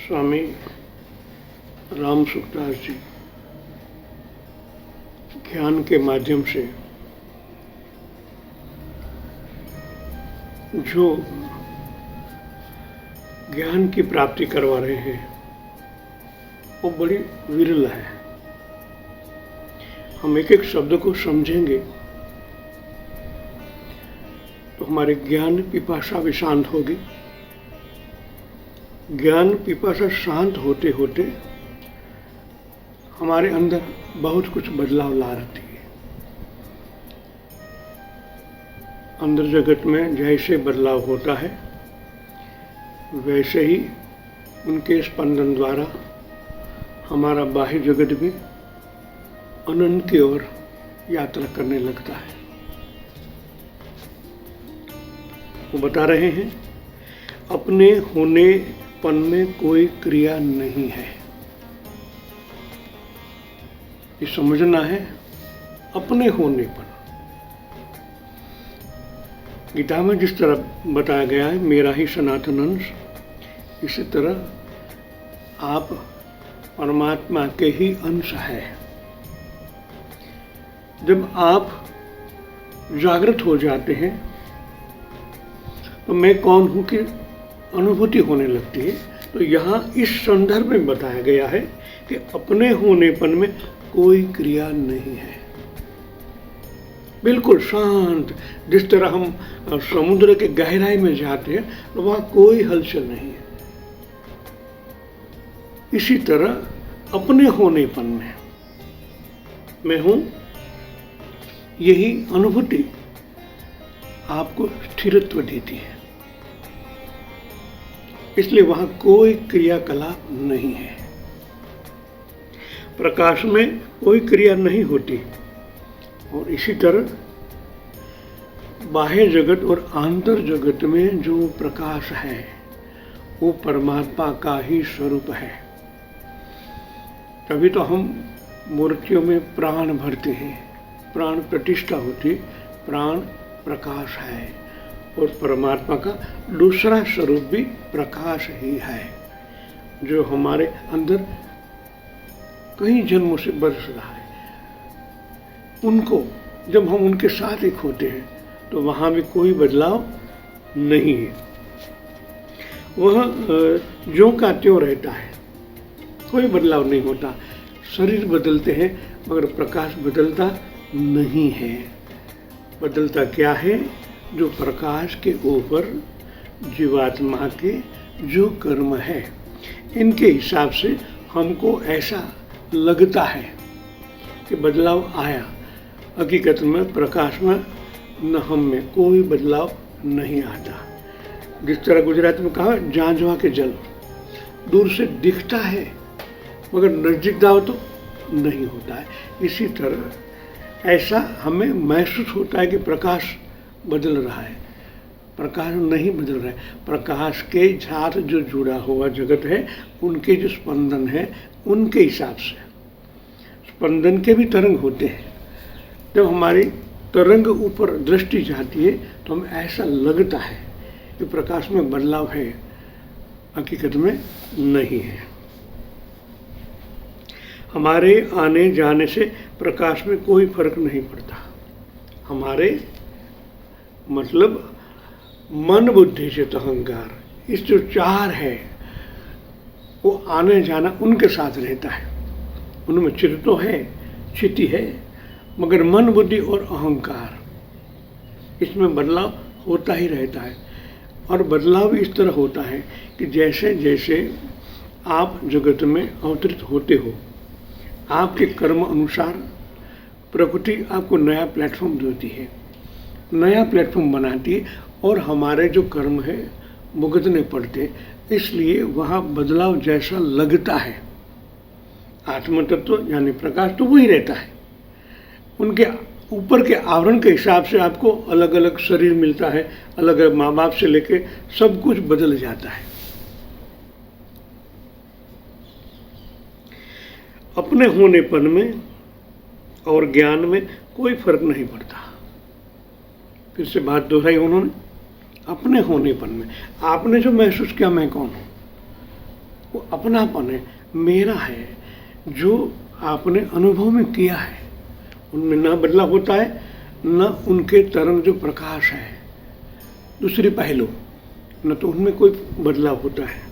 स्वामी राम सुखदास जी ज्ञान के माध्यम से जो ज्ञान की प्राप्ति करवा रहे हैं वो बड़ी विरल है। हम एक एक शब्द को समझेंगे तो हमारे ज्ञान पिपासा भी शांत होगी। ज्ञान पिपासा शांत होते होते हमारे अंदर बहुत कुछ बदलाव ला रहती है। अंदर जगत में जैसे बदलाव होता है वैसे ही उनके स्पंदन द्वारा हमारा बाह्य जगत भी अनंत की ओर यात्रा करने लगता है। वो बता रहे हैं अपने होनेपन में कोई क्रिया नहीं है। ये समझना है अपने होनेपन। गीता में जिस तरह बताया गया है मेरा ही सनातन अंश, इसी तरह आप परमात्मा के ही अंश है। जब आप जागृत हो जाते हैं तो मैं कौन हूं की अनुभूति होने लगती है। तो यहाँ इस संदर्भ में बताया गया है कि अपने होनेपन में कोई क्रिया नहीं है, बिल्कुल शांत। जिस तरह हम समुद्र के गहराई में जाते हैं तो वहां कोई हलचल नहीं है, इसी तरह अपने होनेपन में मैं हूं, यही अनुभूति आपको स्थिरत्व देती है। इसलिए वहां कोई क्रियाकलाप नहीं है। प्रकाश में कोई क्रिया नहीं होती और इसी तरह बाह्य जगत और आंतर जगत में जो प्रकाश है वो परमात्मा का ही स्वरूप है। तभी तो हम मूर्तियों में प्राण भरते हैं, प्राण प्रतिष्ठा होती, प्राण प्रकाश है और परमात्मा का दूसरा स्वरूप भी प्रकाश ही है जो हमारे अंदर कई जन्मों से बरस रहा है। उनको जब हम उनके साथ एक होते हैं तो वहाँ भी कोई बदलाव नहीं है। वह ज्यों का त्यों रहता है, कोई बदलाव नहीं होता। शरीर बदलते हैं मगर प्रकाश बदलता नहीं है। बदलता क्या है? जो प्रकाश के ऊपर जीवात्मा के जो कर्म है इनके हिसाब से हमको ऐसा लगता है कि बदलाव आया। हकीकत में प्रकाश में न हम में कोई बदलाव नहीं आता। जिस तरह गुजरात में कहा जांजवा के जल दूर से दिखता है मगर नजदीक जाओ तो नहीं होता है। इसी तरह ऐसा हमें महसूस होता है कि प्रकाश बदल रहा है, प्रकाश नहीं बदल रहा है। प्रकाश के साथ जो जुड़ा हुआ जगत है उनके जो स्पंदन है उनके हिसाब से स्पंदन के भी तरंग होते हैं। जब हमारी तरंग ऊपर दृष्टि जाती है तो हमें ऐसा लगता है कि प्रकाश में बदलाव है, हकीकत में नहीं है। हमारे आने जाने से प्रकाश में कोई फर्क नहीं पड़ता। हमारे मतलब मन बुद्धि से तो अहंकार, इस जो चार है वो आने जाना उनके साथ रहता है। उनमें चित्त तो है, चिति है, मगर मन बुद्धि और अहंकार इसमें बदलाव होता ही रहता है। और बदलाव भी इस तरह होता है कि जैसे जैसे आप जगत में अवतरित होते हो, आपके कर्म अनुसार प्रकृति आपको नया प्लेटफॉर्म देती है, नया प्लेटफॉर्म बनाती है और हमारे जो कर्म है भुगतने पड़ते, इसलिए वहाँ बदलाव जैसा लगता है। आत्म तत्व यानी प्रकाश तो वही रहता है। उनके ऊपर के आवरण के हिसाब से आपको अलग अलग शरीर मिलता है, अलग अलग माँ बाप से लेके सब कुछ बदल जाता है। अपने होनेपन में और ज्ञान में कोई फर्क नहीं पड़ता। फिर से बात दोहराई उन्होंने, अपने होनेपन में आपने जो महसूस किया मैं कौन हूँ वो अपनापन है, मेरा है, जो आपने अनुभव में किया है, उनमें न बदलाव होता है, न उनके तरंग जो प्रकाश है दूसरी पहलू, न तो उनमें कोई बदलाव होता है।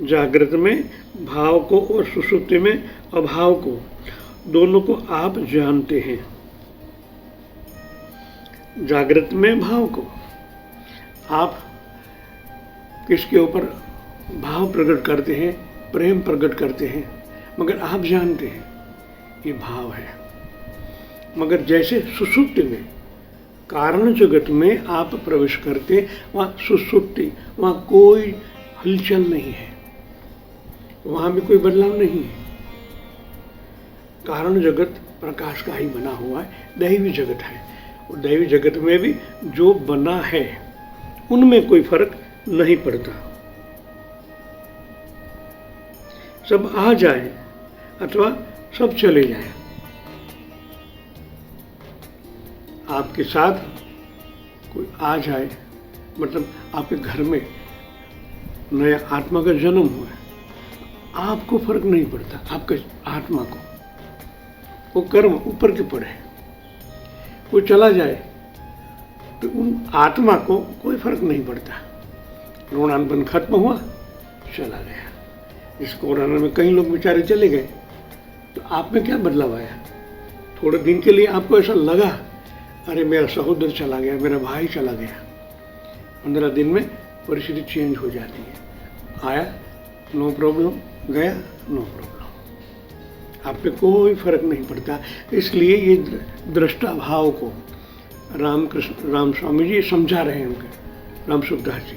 जागृत में भाव को और सुषुप्ति में अभाव को, दोनों को आप जानते हैं। जागृत में भाव को आप किसके ऊपर भाव प्रकट करते हैं, प्रेम प्रकट करते हैं, मगर आप जानते हैं ये भाव है। मगर जैसे सुषुप्ति में, कारण जगत में आप प्रवेश करते, वहाँ सुषुप्ति, वहाँ कोई हलचल नहीं है, वहाँ भी कोई बदलाव नहीं है। कारण जगत प्रकाश का ही बना हुआ है, दैवी जगत है, और दैवी जगत में भी जो बना है उनमें कोई फर्क नहीं पड़ता। सब आ जाए अथवा सब चले जाए, आपके साथ कोई आ जाए, मतलब आपके घर में नया आत्मा का जन्म हुआ है, आपको फर्क नहीं पड़ता, आपके आत्मा को, वो कर्म ऊपर के पड़े, वो चला जाए तो उन आत्मा को कोई फर्क नहीं पड़ता। ऋणानुबंध खत्म हुआ, चला गया। इस कोरोना में कई लोग बेचारे चले गए, तो आप में क्या बदलाव आया? थोड़े दिन के लिए आपको ऐसा लगा, अरे मेरा सहोदर चला गया, मेरा भाई चला गया। 15 दिन में परिस्थिति चेंज हो जाती है। आया, नो प्रॉब्लम, गया, नो प्रॉब्लम। आप पे कोई फर्क नहीं पड़ता। इसलिए ये दृष्टा भाव को राम स्वामी जी समझा रहे हैं, उनके राम सुखदास जी,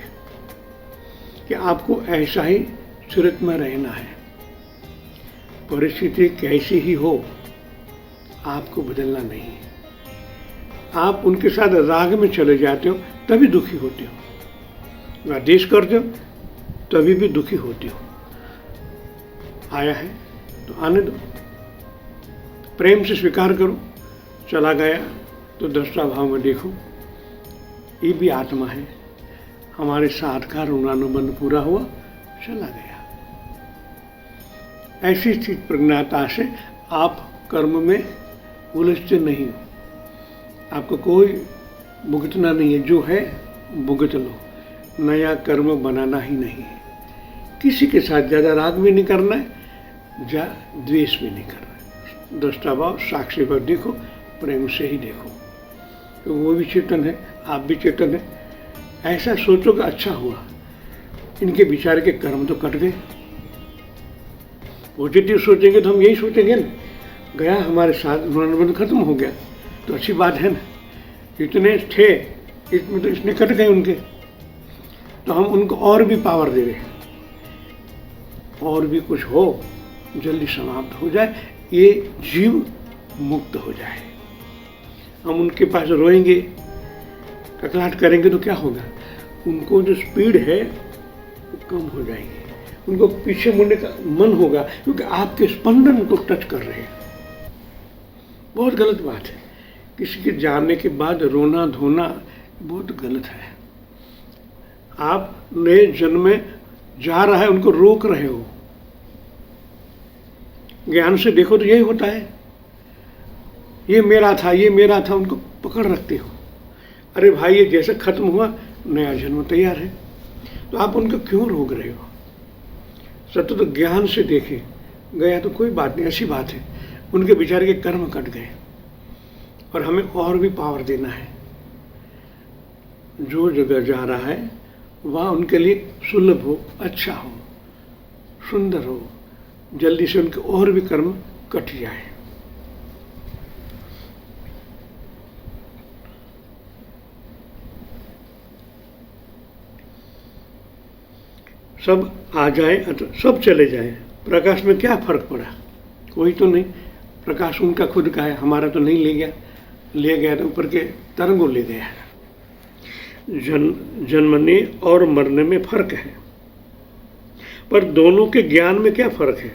कि आपको ऐसा ही सूरत में रहना है। परिस्थिति कैसी ही हो, आपको बदलना नहीं है। आप उनके साथ राग में चले जाते हो तभी दुखी होते हो, आदेश करते हो तभी भी दुखी होते हो। आया है तो आने दो, प्रेम से स्वीकार करो। चला गया तो दृष्टा भाव में देखो, ये भी आत्मा है, हमारे साथ का ऋणानुबंध पूरा हुआ, चला गया। ऐसी स्थिति प्रज्ञाता से आप कर्म में उलझते नहीं हो, आपको कोई भुगतना नहीं है, जो है भुगत लो। नया कर्म बनाना ही नहीं है। किसी के साथ ज़्यादा राग भी नहीं करना है, या द्वेष भी नहीं करना है। दृष्टाभाव साक्षी पर देखो, प्रेम से ही देखो, तो वो भी चेतन है, आप भी चेतन है। ऐसा सोचो कि अच्छा हुआ, इनके विचार के कर्म तो कट गए। पॉजिटिव सोचेंगे तो हम यही सोचेंगे ना, गया हमारे साथ, ऋणानुबंध खत्म हो गया, तो अच्छी बात है ना। इतने थे, इसमें तो इसने कट गए उनके, तो हम उनको और भी पावर दे रहे, और भी कुछ हो, जल्दी समाप्त हो जाए, ये जीव मुक्त हो जाए। हम उनके पास रोएंगे, ककलाहट करेंगे तो क्या होगा? उनको जो स्पीड है वो कम हो जाएगी, उनको पीछे मुड़ने का मन होगा, क्योंकि आपके स्पंदन को टच कर रहे हैं। बहुत गलत बात है, किसी के जाने के बाद रोना धोना बहुत गलत है। आप नए जन्म में जा रहा है, उनको रोक रहे हो। ज्ञान से देखो तो यही होता है, ये मेरा था, ये मेरा था, उनको पकड़ रखते हो। अरे भाई, ये जैसे खत्म हुआ, नया जन्म तैयार है, तो आप उनको क्यों रोक रहे हो? सत्य तो ज्ञान से देखे, गया तो कोई बात नहीं, अच्छी बात है, उनके विचार के कर्म कट गए, और हमें और भी पावर देना है। जो जगह जा रहा है वहाँ उनके लिए सुलभ हो, अच्छा हो, सुंदर हो, जल्दी से उनके और भी कर्म कट जाए। सब आ जाए अथवा सब चले जाए, प्रकाश में क्या फर्क पड़ा? कोई तो नहीं। प्रकाश उनका खुद का है, हमारा तो नहीं ले गया। ले गया तो ऊपर के तरंगों ले गया। जन्मने और मरने में फर्क है, पर दोनों के ज्ञान में क्या फर्क है?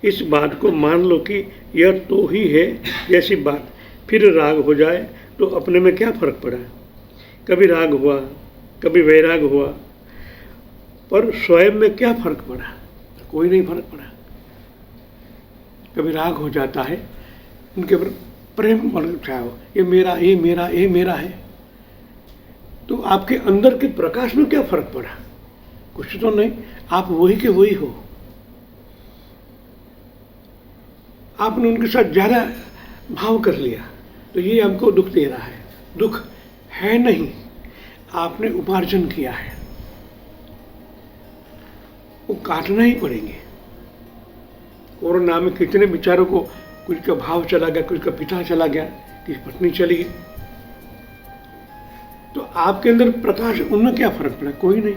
इस बात को मान लो कि यह तो ही है जैसी बात, फिर राग हो जाए तो अपने में क्या फर्क पड़ा? कभी राग हुआ, कभी वैराग हुआ, पर स्वयं में क्या फर्क पड़ा? कोई नहीं फर्क पड़ा। कभी राग हो जाता है, उनके ऊपर प्रेम बढ़ जाओ, ये मेरा, ये मेरा, ये मेरा है, तो आपके अंदर के प्रकाश में क्या फर्क पड़ा? कुछ तो नहीं, आप वही के वही हो। आपने उनके साथ ज्यादा भाव कर लिया तो ये हमको दुख दे रहा है। दुख है नहीं, आपने उपार्जन किया है, वो काटना ही पड़ेंगे। कोरोना में कितने बेचारों को, कुछ का भाव चला गया, कुछ का पिता चला गया, किसी पत्नी चली गई, तो आपके अंदर प्रकाश, उनमें क्या फर्क पड़ा? कोई नहीं।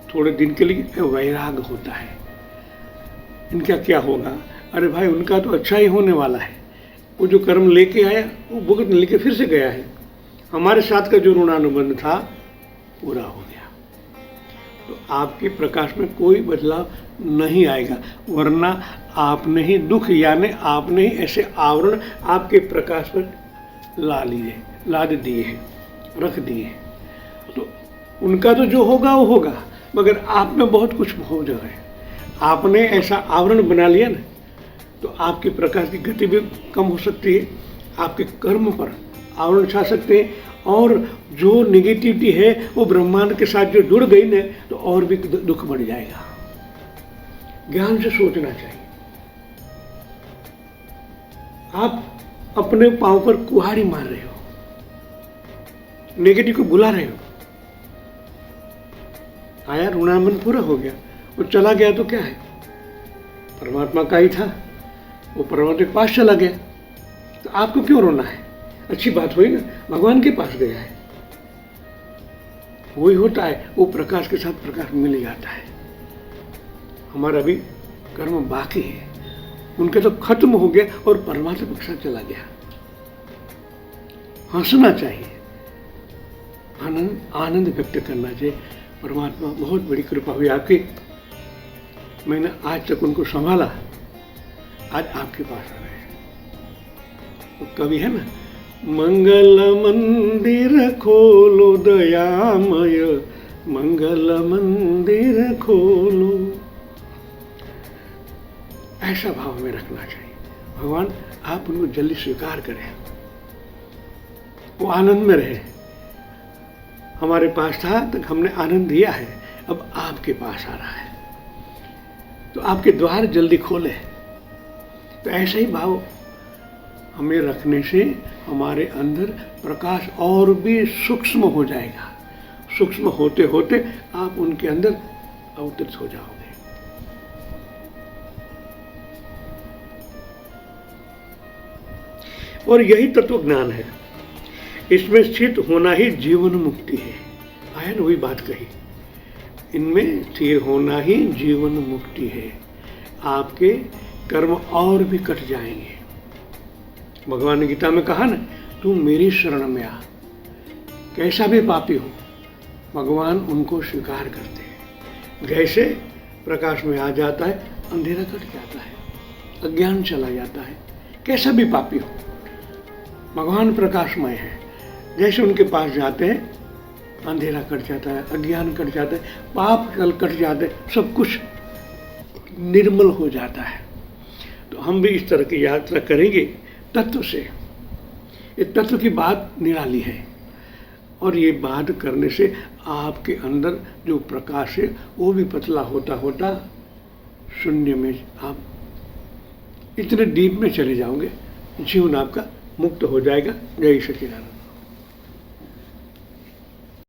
थोड़े दिन के लिए वैराग होता है, इनका क्या होगा? अरे भाई, उनका तो अच्छा ही होने वाला है, वो जो कर्म लेके आया वो भुगत लेके फिर से गया है। हमारे साथ का जो ऋणानुबंध था पूरा हो गया, तो आपके प्रकाश में कोई बदलाव नहीं आएगा, वरना आपने ही दुख, यानी आपने ही ऐसे आवरण आपके प्रकाश पर लाद दिए हैं, रख दिए हैं। तो उनका तो जो होगा वो होगा, मगर आप में बहुत कुछ हो जाए। आपने ऐसा आवरण बना लिया ना, तो आपके प्रकाश की गति भी कम हो सकती है, आपके कर्म पर आवरण छा सकते हैं, और जो निगेटिविटी है वो ब्रह्मांड के साथ जो जुड़ गई ना, तो और भी दुख बढ़ जाएगा। ज्ञान से सोचना चाहिए। आप अपने पांव पर कुल्हाड़ी मार रहे हो, नेगेटिव को बुला रहे हो। आया, ऋणानुबंध पूरा हो गया, वो चला गया तो क्या है? परमात्मा का ही था, वो परमात्मा के पास चला गया, तो आपको क्यों रोना है? अच्छी बात हुई ना, भगवान के पास गया है। वही होता है, वो प्रकाश के साथ प्रकाश मिल जाता है। हमारा भी कर्म बाकी है, उनके तो खत्म हो गया और परमात्मा के साथ चला गया। हंसना चाहिए, आनंद व्यक्त करना चाहिए। परमात्मा बहुत बड़ी कृपा हुई आपकी, मैंने आज तक उनको संभाला, आज आपके पास आ गए। तो कवि है ना, मंगल मंदिर खोलो दयामय, मंगल मंदिर खोलो, ऐसा भाव में रखना चाहिए। भगवान आप उनको जल्दी स्वीकार करें, वो आनंद में रहे। हमारे पास था तक हमने आनंद दिया है, अब आपके पास आ रहा है, तो आपके द्वार जल्दी खोले। तो ऐसा ही भाव हमें रखने से हमारे अंदर प्रकाश और भी सूक्ष्म हो जाएगा। सूक्ष्म होते होते आप उनके अंदर अवतरित हो जाओगे। और यही तत्व ज्ञान है, इसमें स्थित होना ही जीवन मुक्ति है। आया ना, वही बात कही, इनमें स्थिर होना ही जीवन मुक्ति है। आपके कर्म और भी कट जाएंगे। भगवान ने गीता में कहा ना, तू मेरी शरण में आ। कैसा भी पापी हो, भगवान उनको स्वीकार करते हैं। जैसे प्रकाश में आ जाता है, अंधेरा कट जाता है, अज्ञान चला जाता है। कैसा भी पापी हो, भगवान प्रकाशमय है। जैसे उनके पास जाते हैं, अंधेरा कट जाता है, अज्ञान कट जाता है, पाप जल कट जाते हैं, सब कुछ निर्मल हो जाता है। तो हम भी इस तरह की यात्रा करेंगे तत्व से। ये तत्व की बात निराली है, और ये बात करने से आपके अंदर जो प्रकाश है वो भी पतला होता होता शून्य में आप इतने डीप में चले जाओगे, जीवन आपका मुक्त हो जाएगा। जय सच्चिदानंद।